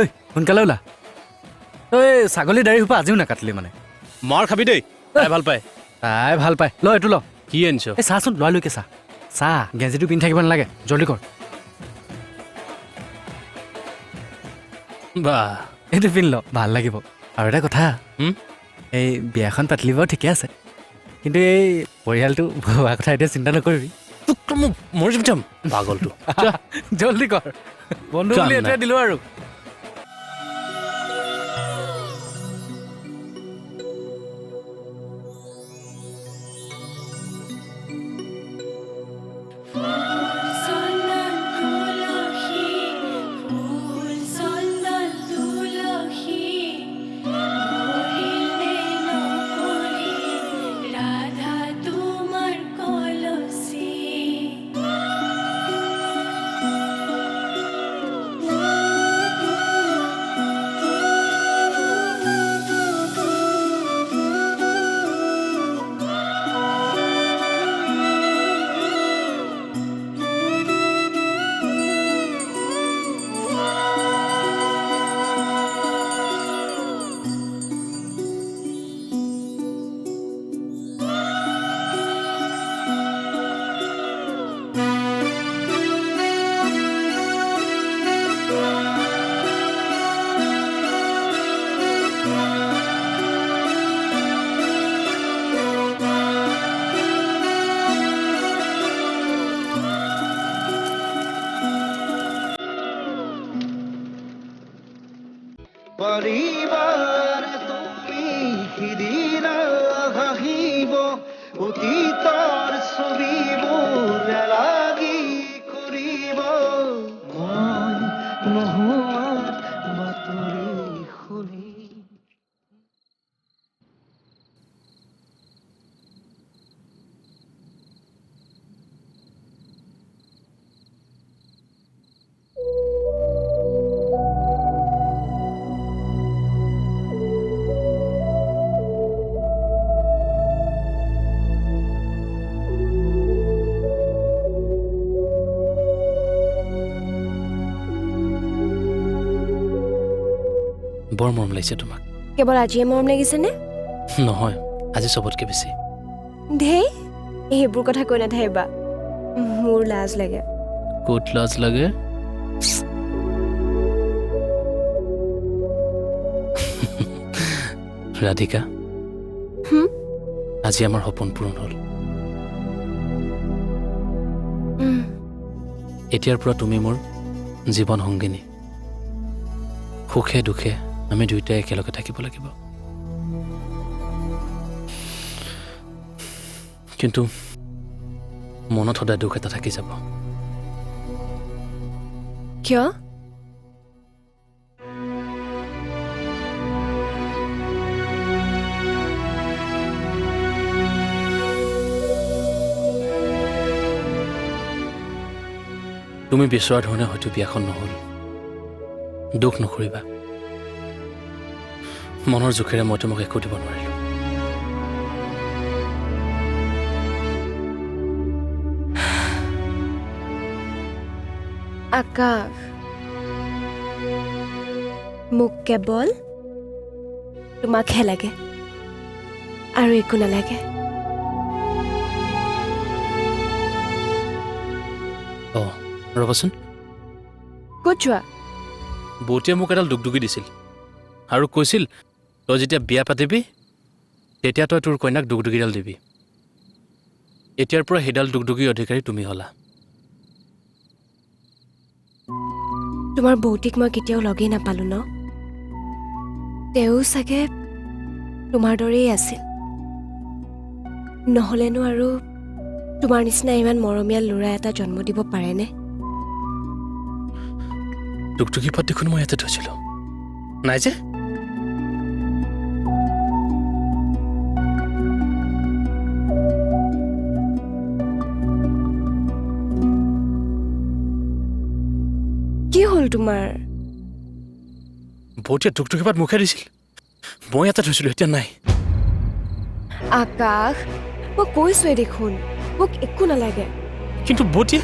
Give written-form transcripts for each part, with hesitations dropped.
ঐ সোনকালে ওলা তই ছাগলী দাড়ি সোপা আজিও নাকাটিলি মানে মাৰ খাবি দেই তাই ভাল পায় তাই ভাল পায় ল এইটো ল কি আনিছ এই চাচোন লয় লৈকে চাহ চাহ গেঞ্জিটো পিন্ধি থাকিব নালাগে জলদি কৰ বা এইটো পিন্ধ ল ভাল লাগিব আৰু এটা কথা হুম? এই বিয়াখন পাতিলি বাৰু ঠিকে আছে কিন্তু এই পৰিয়ালটো ভবা কথা এতিয়া চিন্তা নকৰিবি তোক মোক মৰি যাম পাগলটো যা। জলদি কৰ বন্ধু কাম বুলি নাই। এতিয়া দিলোঁ আৰু চন্দন তুলসী ফুল চন্দন তুলসী মৰিলে নকৰি ৰাধা তোমাৰ কলচী परिवार তুমি সিদিনা হাঁহিব অতীতৰ ছবিবোৰ লাগি কৰিব মই নোহোৱাৰ বাতৰি শুনি বৰ মৰম লাগিছে তোমাক কেৱল আজিয়ে মৰম লাগিছেনে নহয় আজি চবতকে বেছি ধেই এইবোৰ কথা কৈ নাথাকিবা মোৰ লাজ লাগে ক'ত লাজ লাগে ৰাধিকা হুম? আজি আমাৰ সপোন পূৰণ হ'ল এতিয়াৰ পৰা তুমি মোৰ জীৱন সংগিনী সুখে দুখে আমি দুয়োটাই একেলগে থাকিব লাগিব কিন্তু মনত সদায় দুখ এটা থাকি যাব কিয় তুমি বিচৰা ধৰণে হয়তো বিয়াখন নহ'ল দুখ নকৰিবা মনৰ জোখেৰে মই তোমাক একো দিব নোৱাৰিলোঁ আকাশ মোক কেৱল তোমাকহে লাগে আৰু একো নালাগে অঁ ৰ'বচোন ক'ত যোৱা বৌতীয়ে মোক এডাল দুগদুগি দিছিল আৰু কৈছিল তই যেতিয়া বিয়া পাতিবি তেতিয়া তই তোৰ কইনাক দুগদুগিডাল দিবি এতিয়াৰ পৰা সেইডাল দুগদুগিৰ অধিকাৰী তুমি হ'লা তোমাৰ বৌতিক মই কেতিয়াও লগেই নাপালোঁ ন তেওঁ চাগে তোমাৰ দৰেই আছিল নহ'লেনো আৰু তোমাৰ নিচিনা ইমান মৰমীয়াল ল'ৰা এটা জন্ম দিব পাৰেনে দুগদুগি পাত দেখোন মই ইয়াতে থৈছিলোঁ নাই যে কি হ'ল তোমাৰ বৌতীয়ে দুগদুগি পাত মুখে দিছিল মই ইয়াতে থৈছিলোঁ এতিয়া নাই আকাশ মই কৈছোৱে দেখোন মোক একো নালাগে কিন্তু বৌতীয়ে আকাশ মই কৈছোৱে দেখোন মোক একো নালাগে মই ইয়াতে থৈছিলোঁ এতিয়া নাই আকাশ মই কৈছোৱে দেখোন মোক একো নালাগে কিন্তু বৌতিয়ে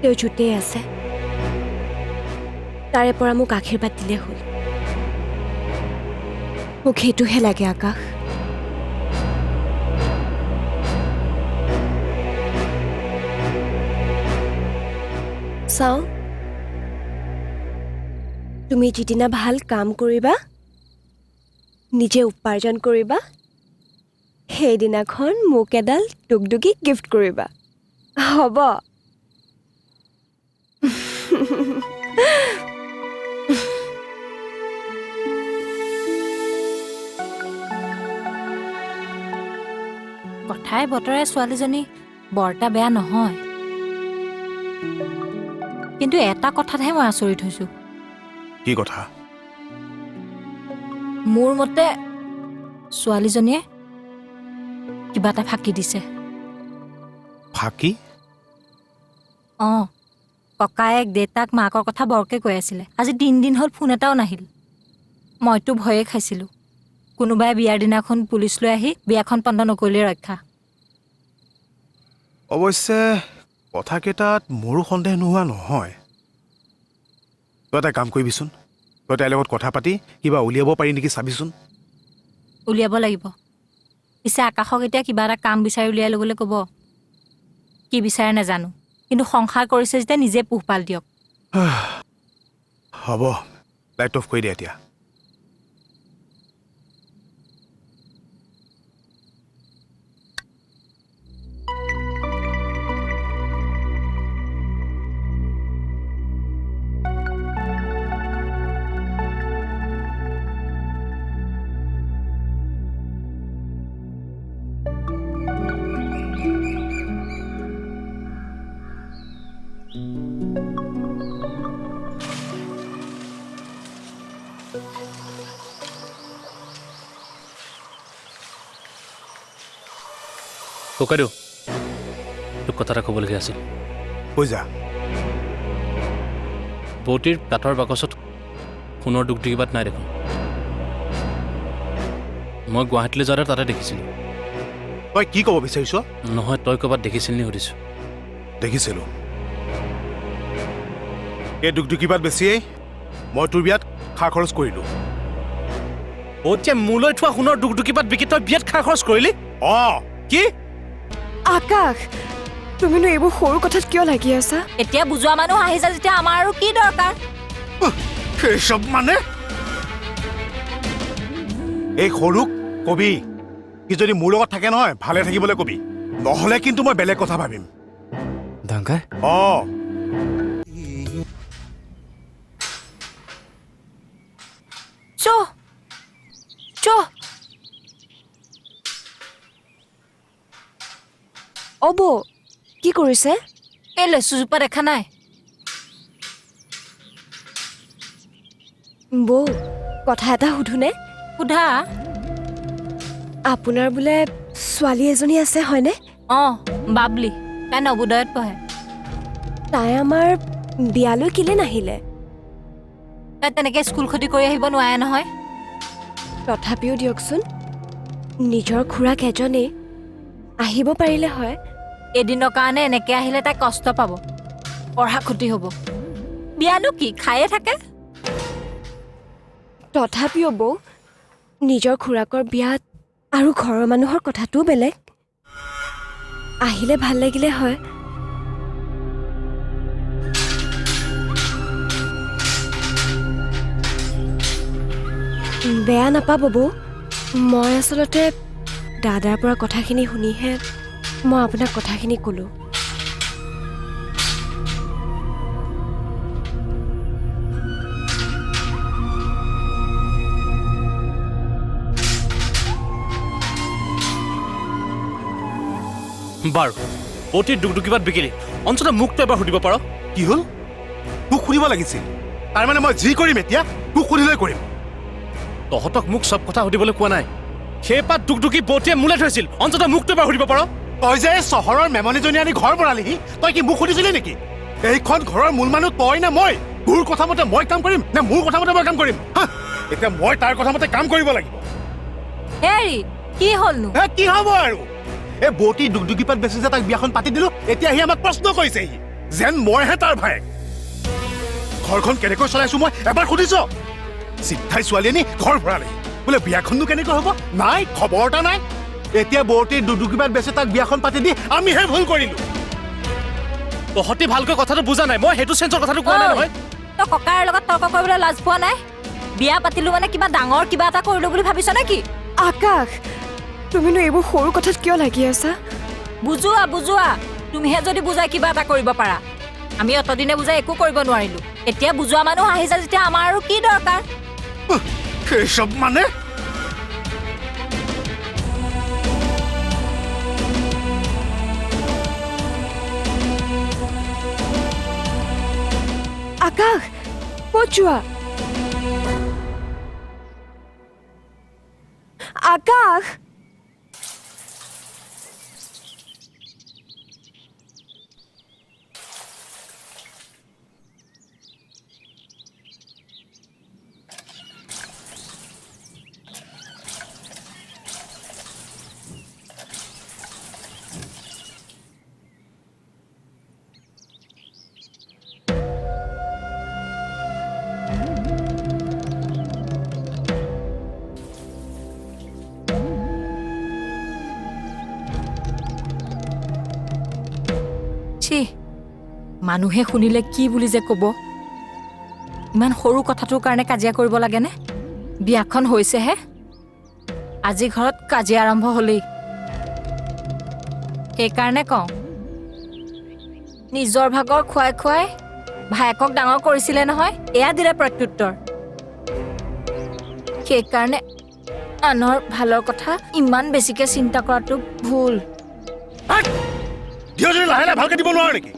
তেওঁ য'তেই আছে তাৰে পৰা মোক আশীৰ্বাদ দিলে হ'ল মোক সেইটোহে লাগে আকাশ চাওঁ তুমি যিদিনা ভাল কাম কৰিবা নিজে উপাৰ্জন কৰিবা সেইদিনাখন মোক এডাল টুকটুকি গিফ্ট কৰিবা হ'ব কথাই বতৰাই ছোৱালীজনী বৰটা বেয়া নহয় কিন্তু এটা কথাতহে মই আচৰিত হৈছো কি কথা মোৰ মতে ছোৱালীজনীয়ে কিবা এটা ফাঁকি দিছে ফাঁকি অঁ ককায়েক দেউতাক মাকৰ কথা বৰকে কৈ আছিলে আজি 3 দিন হ'ল ফোন এটাও নাহিল মইতো ভয়ে খাইছিলোঁ কোনোবাই বিয়াৰ দিনাখন পুলিচ লৈ আহি বিয়াখন পণ্ড নকৰিলে ৰক্ষা অৱশ্যে কথাকেইটাত মোৰো সন্দেহ নোহোৱা নহয় তই এটা কাম কৰিবিচোন তই তাইৰ লগত কথা পাতি কিবা উলিয়াব পাৰি নেকি চাবিচোন উলিয়াব লাগিব পিছে আকাশক এতিয়া কিবা এটা কাম বিচাৰি উলিয়াই ল'বলৈ ক'ব কি বিচাৰে নাজানো কিন্তু সংসাৰ কৰিছে যেতিয়া নিজে পোহপাল দিয়ক হ'ব লাইট অফ কৰি দে এতিয়া ককাইদেউ তোক কথা এটা ক'বলগীয়া আছিল কৈ যা বৌতিৰ কাঠৰ বাকচত সোণৰ দুগদুগী নাই দেখোন মই গুৱাহাটীলৈ যাওঁতে তাতে দেখিছিলোঁ তই কি ক'ব বিচাৰিছ নহয় তই ক'ৰবাত দেখিছিল নি সুধিছোঁ দেখিছিলোঁ এই দুগদুগীবাত বেছিয়েই মই তোৰ বিয়াত খা খৰচ কৰিলোঁ এতিয়া মোলৈ থোৱা সোণৰ দুগদুগী বিকি তই বিয়াত খা খৰচ কৰিলি অঁ কি আকাশ তুমিনো এইবোৰ সৰু কথাত কিয় লাগি আছা এতিয়া বুজোৱা মানুহ আহিছে যেতিয়া আমাৰ আৰু কি দৰকাৰ সেই চব মানে এই সৰুক কবি সি যদি মোৰ লগত থাকে নহয় ভালে থাকিবলৈ কবি নহ'লে কিন্তু মই বেলেগ কথা ভাবিম ডাঙৰ অঁ চ চ অ' বৌ কি কৰিছে এই লেচুজোপা দেখা নাই বৌ কথা এটা সুধোনে সোধা আপোনাৰ বোলে ছোৱালী এজনী আছে হয়নে অঁ বাবলি তাই নবোদয়ত পঢ়ে তাই আমাৰ বিয়ালৈ কেলে নাহিলে তাই তেনেকৈ স্কুল ক্ষতি কৰি আহিব নোৱাৰে নহয় তথাপিও দিয়কচোন নিজৰ খুৰাক এজনেই আহিব পাৰিলে হয় এদিনৰ কাৰণে এনেকৈ আহিলে তাই কষ্ট পাব পঢ়া ক্ষতি হ'ব বিয়ানো কি খায়ে থাকে তথাপিও বৌ নিজৰ খুৰাকৰ বিয়াত আৰু ঘৰৰ মানুহৰ কথাটোও বেলেগ আহিলে ভাল লাগিলে হয় বেয়া নাপাব বৌ মই আচলতে দাদাৰ পৰা কথাখিনি শুনিহে মই আপোনাক কথাখিনি ক'লোঁ বাৰু অতি দুগদুগীবাত বিকিলি অঞ্চলতে মোকতো এবাৰ সুধিব পাৰ কি হ'ল তোক সুধিব লাগিছিল তাৰমানে মই যি কৰিম এতিয়া তোক সুধিলৈ কৰিম তহঁতক মোক চব কথা সুধিবলৈ কোৱা নাই সেই পাত দুগদুগী বৌতিয়ে মোলে থৈছিল অঞ্চলতে মোকতো এবাৰ সুধিব পাৰ তই যে চহৰৰ মেমনিজনী আনি ঘৰ বনালিহি তই কি মোক সুধিছিলি নেকি এইখন ঘৰৰ মূল মানুহ তই নে মই তোৰ কথা মতে মই কাম কৰিম নে মোৰ কথা মতে মই কাম কৰিম এতিয়া মই তাৰ কথা মতে কাম কৰিব লাগিব হেৰি কি হ'লনো কি হ'ব আৰু এই বৌতি দুগদুগীপাত বেছি যে তাক বিয়াখন পাতি দিলো এতিয়া আহি আমাক প্ৰশ্ন কৰিছেহি যেন মইহে তাৰ ভায়েক। ঘৰখন কেনেকৈ চলাইছো মই এবাৰ সুধিছ? চিধাই ছোৱালী আনি ঘৰ ভৰালে বোলে বিয়াখননো কেনেকৈ হ'ব? নাই, খবৰ এটা নাই। এতিয়া বৌতিৰ দুডুকিবাত বেচে তাক বিয়াখন পাতি দি আমিহে ভুল কৰিলো। তহঁতি ভালকৈ কথাটো বুজা নাই, মই সেইটো চেঞ্চৰ কথাটো কোৱা নাই নহয়। তই ককাৰ লগত তৰ্ক কৰিবলৈ লাজ পোৱা নাই? বিয়া পাতিলো মানে কিবা ডাঙৰ কিবা এটা কৰিলো বুলি ভাবিছ নেকি? আকাশ, তুমিনো এইবোৰ সৰু কথাত কিয় লাগি আছা? বুজোৱা বুজোৱা, তুমিহে যদি বুজাই কিবা এটা কৰিব পাৰা। আমি অতদিনে বুজাই একো কৰিব নোৱাৰিলো। এতিয়া বুজোৱা মানুহ আহিছে যেতিয়া আমাৰ আৰু কি দৰকাৰ? সেইসব মানে আকাশ, ক'ত যোৱা? আকাশ, মানুহে শুনিলে কি বুলি যে কব। ইমান সৰু কথাটোৰ কাৰণে কাজিয়া কৰিব লাগেনে? বিয়াখন হৈছেহে, আজি ঘৰত কাজিয়া আৰম্ভ হলেই। সেইকাৰণে কওঁ, নিজৰ ভাগৰ খুৱাই খুৱাই ভায়েকক ডাঙৰ কৰিছিলে নহয়, এয়া দিলে প্ৰত্যুত্তৰ। সেইকাৰণে আনৰ ভালৰ কথা ইমান বেছিকে চিন্তা কৰাটো ভুল। যদি লাহে লাহে ভালকে দিব নোৱাৰো নেকি?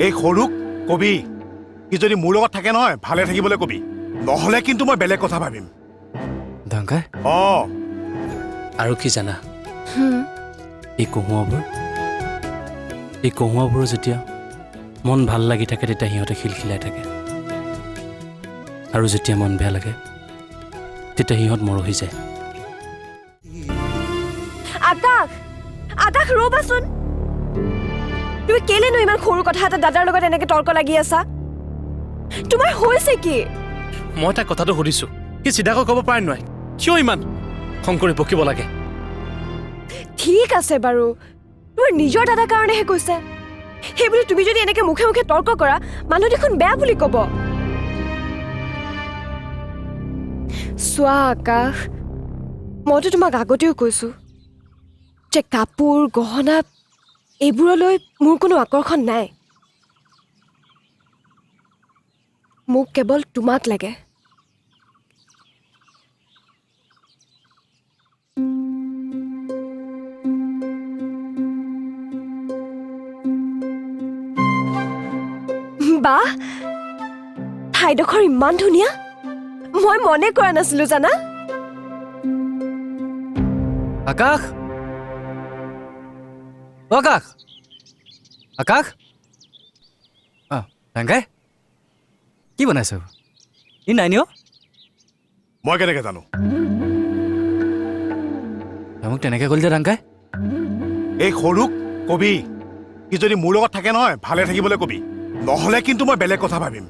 এই সৰুক কবি, সি যদি মোৰ লগত থাকে নহয় ভালে থাকিবলৈ কবি, নহলে কিন্তু মই বেলেগ কথা ভাবিম। ডাঙৰ আৰু কি জানা, এই কহুৱাবোৰ যেতিয়া মন ভাল লাগি থাকে তেতিয়া সিহঁতে খিলখিলাই থাকে, আৰু যেতিয়া মন বেয়া লাগে তেতিয়া সিহঁত মৰহি যায়। আকাশ, আকাশ ৰ'বাচোন। তুমি কেলেনো ইমান সৰু কথা এটা দাদাৰ লগত এনেকে তৰ্ক লাগি আছা? তোমাৰ হৈছে কি? মই তাক কথাটো সুধিছো, সি চিধাকৈ ক'ব পাৰে নহয়, কিয় ইমান খং কৰি বকিব লাগে? ঠিক আছে বাৰু, তোমাৰ নিজৰ দাদাৰ কাৰণেহে কৈছে। সেইবুলি তুমি যদি এনেকে মুখে মুখে তৰ্ক কৰা, মানুহ দেখোন বেয়া বুলি ক'ব। চোৱা আকাশ, মইতো তোমাক আগতেও কৈছো যে কাপোৰ গহনা এইবোৰলৈ মোৰ কোনো আকৰ্ষণ নাই। মোক কেৱল তোমাক লাগে। বাহ, ঠাইডোখৰ ইমান ধুনীয়া, মই মনে কৰা নাছিলো জানা। আকাশ, আকাশ, আকাশ, ডাঙৰ কি বনাইছ? ই নাই নিও, মই কেনেকে জানো? মোক তেনেকে ক'লি যে ডাঙৰ। এই সৰুক কবি, সি যদি মোৰ লগত থাকে নহয় ভালে থাকিবলৈ কবি, নহলে কিন্তু মই বেলেগ কথা ভাবিম।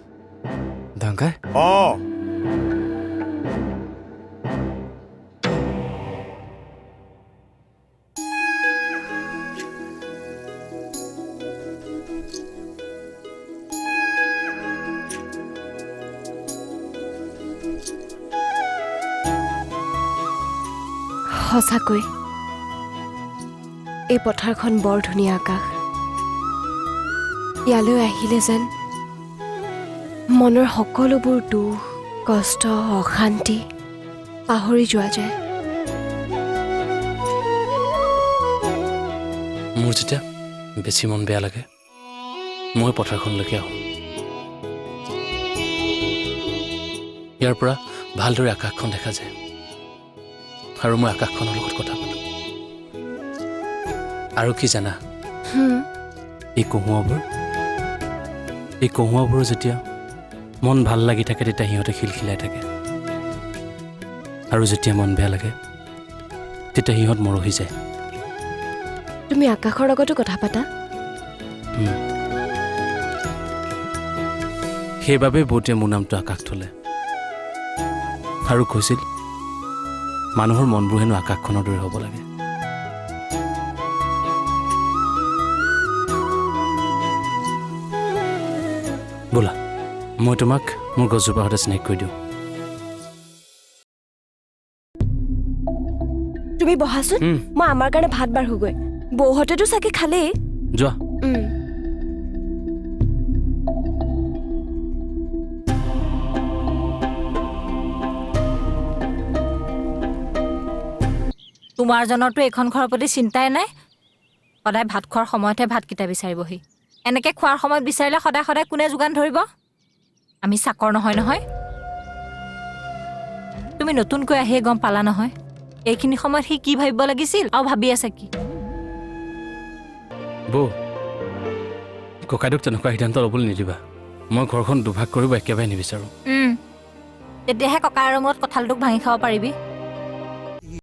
ডাঙৰ সঁচাকৈ এই পথাৰখন বৰ ধুনীয়া আকাশ। ইয়ালৈ আহিলে যেন মনৰ সকলোবোৰ দুখ, কষ্ট, অশান্তি পাহৰি যোৱা যায়। মোৰ যেতিয়া বেছি মন বেয়া লাগে মই পথাৰখনলৈকে আহোঁ। ইয়াৰ পৰা ভালদৰে আকাশখন দেখা যায় আৰু মই আকাশখনৰ লগত কথা পাতোঁ। আৰু কি জানা, এই কহুৱাবোৰ যেতিয়া মন ভাল লাগি থাকে তেতিয়া সিহঁতে খিলখিলাই থাকে আৰু যেতিয়া মন বেয়া লাগে তেতিয়া সিহঁত মৰহি যায় তুমি আকাশৰ লগতো কথা পাতা সেইবাবে বৌটিয়ে মোৰ নামটো আকাশ থলে আৰু কৈছিল মানুহৰ মনবোৰ হেনো আকাশখনৰ দৰে হ'ব লাগে ব'লা মই তোমাক মোৰ গছজোপাৰ সৈতে চিনাকি কৰি দিওঁ তুমি বহাচোন মই আমাৰ কাৰণে ভাত বাঢ়োগৈ বৌহঁতেতো চাগে খালেই যোৱা তোমাৰ জনৰতো এইখন ঘৰৰ প্ৰতি চিন্তাই নাই সদায় ভাত খোৱাৰ সময়তহে ভাতকেইটা বিচাৰিবহি এনেকৈ খোৱাৰ সময়ত বিচাৰিলে সদায় সদায় কোনে যোগান ধৰিব আমি চাকৰ নহয় নহয় তুমি নতুনকৈ আহিয়ে গম পালা নহয় এইখিনি সময়ত সি কি ভাবিব লাগিছিল আৰু ভাবি আছে কি বৌ ককাইদেউক তেনেকুৱা সিদ্ধান্ত ল'বলৈ নিদিবা মই ঘৰখন দুভাগ কৰিব একেবাৰে নিবিচাৰোঁ তেতিয়াহে ককাৰ ৰুমত কঁঠালটোক ভাঙি খাব পাৰিবি